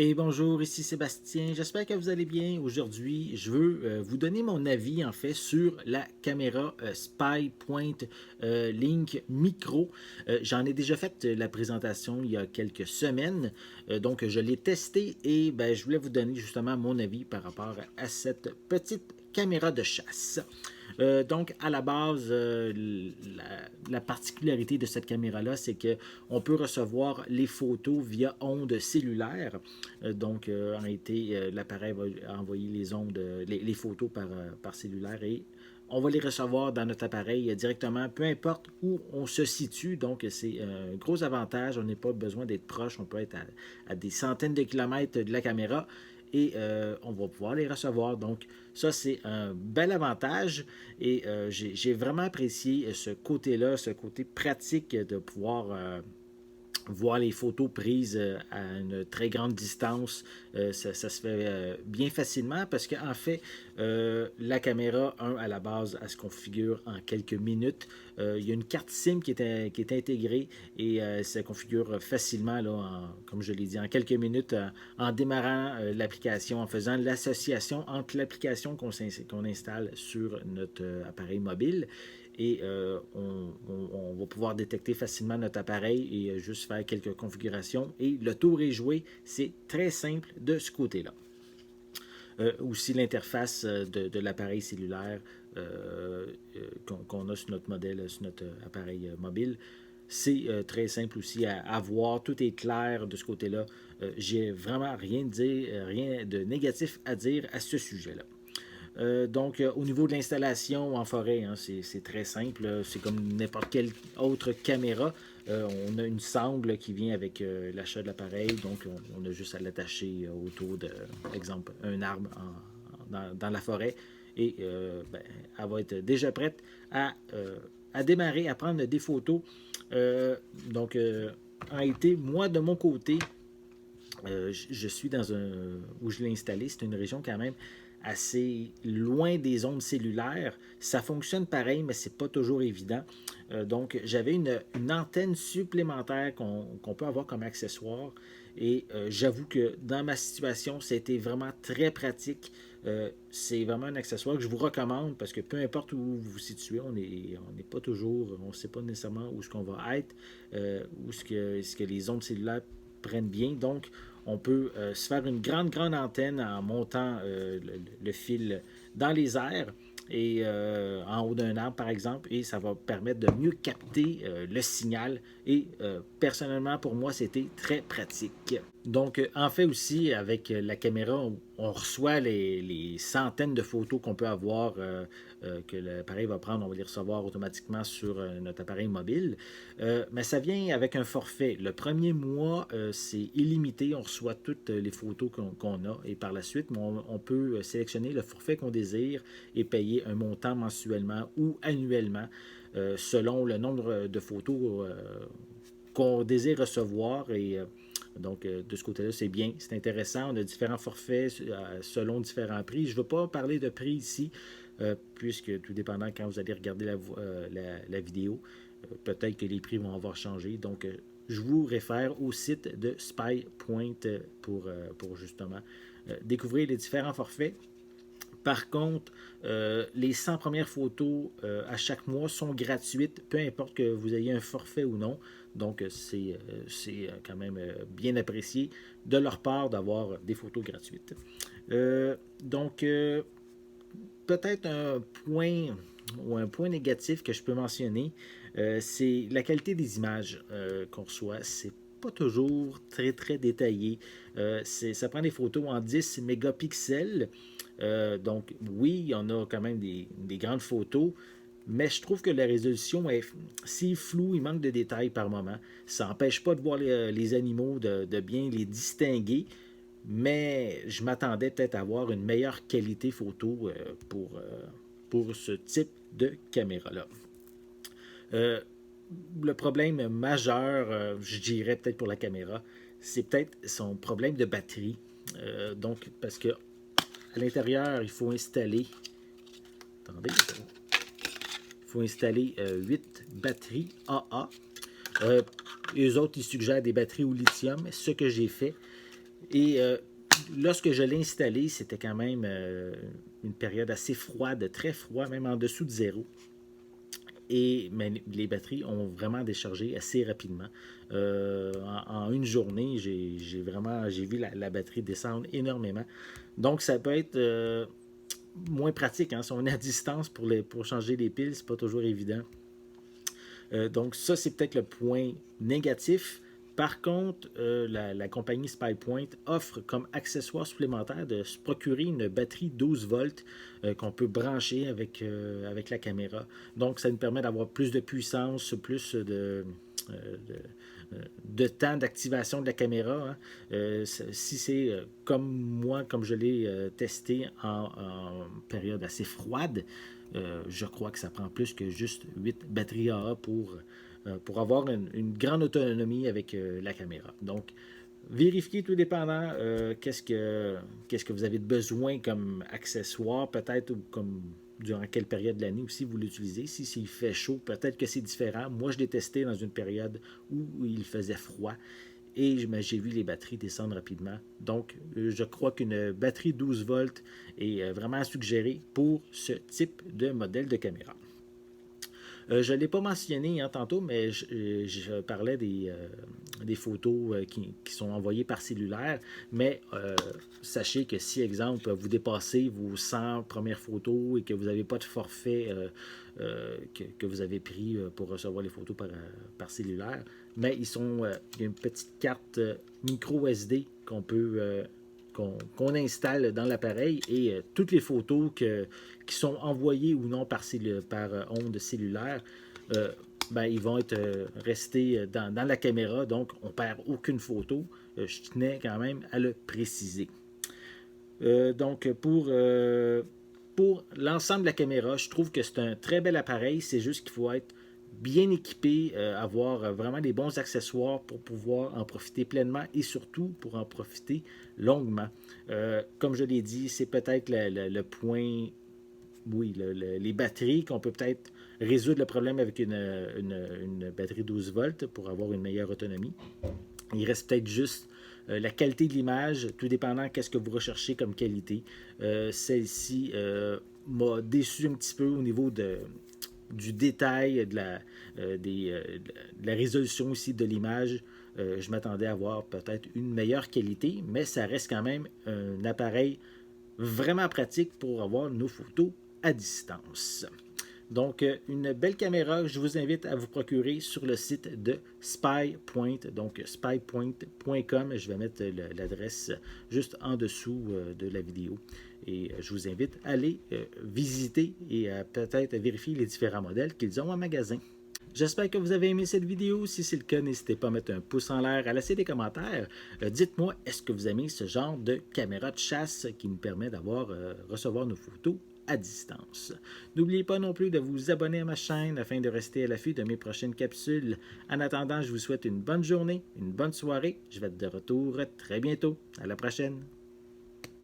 Et bonjour, ici Sébastien. J'espère que vous allez bien. Aujourd'hui, je veux vous donner mon avis en fait sur la caméra Spy Point Link Micro. J'en ai déjà fait la présentation il y a quelques semaines. Donc, je l'ai testé et ben, je voulais vous donner justement mon avis par rapport à cette petite caméra de chasse. Donc, à la base, la particularité de cette caméra-là, c'est qu'on peut recevoir les photos via ondes cellulaires. Donc, en réalité, l'appareil va envoyer les ondes, les photos par cellulaire et on va les recevoir dans notre appareil directement, peu importe où on se situe. Donc, c'est un gros avantage. On n'a pas besoin d'être proche. On peut être à des centaines de kilomètres de la caméra et on va pouvoir les recevoir. Donc, ça, c'est un bel avantage et j'ai vraiment apprécié ce côté-là, ce côté pratique de pouvoir voir les photos prises à une très grande distance. Ça se fait bien facilement parce qu'en fait, la caméra, à la base, elle se configure en quelques minutes. Il y a une carte SIM qui est intégrée et ça configure facilement, là, comme je l'ai dit, en quelques minutes, en démarrant l'application, en faisant l'association entre l'application qu'on installe sur notre appareil mobile et on va pouvoir détecter facilement notre appareil et juste faire quelques configurations et le tour est joué. C'est très simple de ce côté-là. Aussi l'interface de l'appareil cellulaire qu'on a sur notre modèle, sur notre appareil mobile. C'est très simple aussi à voir. Tout est clair de ce côté-là. J'ai vraiment rien de négatif à dire à ce sujet-là. Donc, au niveau de l'installation en forêt, hein, c'est très simple. C'est comme n'importe quelle autre caméra. On a une sangle qui vient avec l'achat de l'appareil. Donc, on a juste à l'attacher autour de, par exemple, un arbre dans la forêt. Et ben, elle va être déjà prête à démarrer, à prendre des photos. Donc, en réalité, moi, de mon côté, je suis dans un où je l'ai installé. C'est une région quand même assez loin des ondes cellulaires. Ça fonctionne pareil, mais c'est pas toujours évident. Donc, j'avais une antenne supplémentaire qu'on peut avoir comme accessoire. Et j'avoue que dans ma situation, c'était vraiment très pratique. C'est vraiment un accessoire que je vous recommande parce que peu importe où vous vous situez, on n'est pas toujours, on ne sait pas nécessairement où est-ce qu'on va être, où est-ce que les ondes cellulaires prennent bien. Donc, on peut se faire une grande antenne en montant le fil dans les airs et en haut d'un arbre, par exemple, et ça va permettre de mieux capter le signal. Et personnellement, pour moi, c'était très pratique. Donc, en fait aussi, avec la caméra, on reçoit les centaines de photos qu'on peut avoir, que l'appareil va prendre, on va les recevoir automatiquement sur notre appareil mobile. Mais ça vient avec un forfait. Le premier mois, c'est illimité. On reçoit toutes les photos qu'on a. Et par la suite, on peut sélectionner le forfait qu'on désire et payer un montant mensuellement ou annuellement selon le nombre de photos qu'on désire recevoir. Et donc, de ce côté-là, c'est bien, c'est intéressant. On a différents forfaits selon différents prix. Je ne veux pas parler de prix ici, puisque tout dépendant quand vous allez regarder la vidéo, peut-être que les prix vont avoir changé. Donc, je vous réfère au site de SpyPoint pour justement découvrir les différents forfaits. Par contre, les 100 premières photos à chaque mois sont gratuites, peu importe que vous ayez un forfait ou non. Donc, c'est quand même bien apprécié de leur part d'avoir des photos gratuites. Donc, peut-être un point ou un point négatif que je peux mentionner, c'est la qualité des images qu'on reçoit. C'est pas toujours très détaillé. Ça prend des photos en 10 mégapixels. Donc, oui, il y en a quand même des grandes photos, mais je trouve que la résolution est si floue, il manque de détails par moment. Ça n'empêche pas de voir les animaux, de bien les distinguer, mais je m'attendais peut-être à avoir une meilleure qualité photo pour ce type de caméra-là. Euh, le problème majeur, je dirais peut-être pour la caméra, c'est peut-être son problème de batterie. Donc, parce que à l'intérieur, il faut installer. Attendez, il faut installer 8 batteries AA. Eux autres, ils suggèrent des batteries au lithium. Ce que j'ai fait, Et lorsque je l'ai installé, c'était quand même une période assez froide, très froid, même en dessous de zéro. Mais les batteries ont vraiment déchargé assez rapidement. En une journée, j'ai vu la batterie descendre énormément. Donc, ça peut être moins pratique. Hein, si on est à distance pour changer les piles, c'est pas toujours évident. Donc, ça, c'est peut-être le point négatif. Par contre, la compagnie SpyPoint offre comme accessoire supplémentaire de se procurer une batterie 12 volts qu'on peut brancher avec la caméra. Donc, ça nous permet d'avoir plus de puissance, plus de temps d'activation de la caméra. Hein. Si c'est comme moi, comme je l'ai testé en période assez froide, je crois que ça prend plus que juste 8 batteries AA pour avoir une grande autonomie avec la caméra. Donc, vérifiez tout dépendant qu'est-ce que vous avez besoin comme accessoire, peut-être, ou comme durant quelle période de l'année aussi vous l'utilisez. Si s'il fait chaud, peut-être que c'est différent. Moi, je l'ai testé dans une période où il faisait froid et j'ai vu les batteries descendre rapidement. Donc, je crois qu'une batterie 12 volts est vraiment suggérée pour ce type de modèle de caméra. Je ne l'ai pas mentionné tantôt, mais je parlais des photos qui sont envoyées par cellulaire. Mais sachez que si, exemple, vous dépassez vos 100 premières photos et que vous n'avez pas de forfait que vous avez pris pour recevoir les photos par cellulaire, mais il y a une petite carte micro SD qu'on installe dans l'appareil et toutes les photos qui sont envoyées ou non par onde cellulaire, ils vont être restés dans la caméra, donc on ne perd aucune photo. Je tenais quand même à le préciser. Donc pour l'ensemble de la caméra, je trouve que c'est un très bel appareil, c'est juste qu'il faut être bien équipé, avoir vraiment des bons accessoires pour pouvoir en profiter pleinement et surtout pour en profiter longuement. Comme je l'ai dit, c'est peut-être point, oui, les batteries qu'on peut peut-être résoudre le problème avec une batterie 12 volts pour avoir une meilleure autonomie. Il reste peut-être juste la qualité de l'image, tout dépendant de ce que vous recherchez comme qualité. Celle-ci m'a déçu un petit peu au niveau du détail, de la résolution aussi de l'image. Je m'attendais à avoir peut-être une meilleure qualité, mais ça reste quand même un appareil vraiment pratique pour avoir nos photos à distance. Donc, une belle caméra, je vous invite à vous procurer sur le site de SpyPoint, donc spypoint.com. Je vais mettre l'adresse juste en dessous de la vidéo. Et je vous invite à aller visiter et à peut-être vérifier les différents modèles qu'ils ont en magasin. J'espère que vous avez aimé cette vidéo. Si c'est le cas, n'hésitez pas à mettre un pouce en l'air, à laisser des commentaires. Dites-moi, est-ce que vous aimez ce genre de caméra de chasse qui nous permet recevoir nos photos à distance? N'oubliez pas non plus de vous abonner à ma chaîne afin de rester à l'affût de mes prochaines capsules. En attendant, je vous souhaite une bonne journée, une bonne soirée. Je vais être de retour très bientôt. À la prochaine.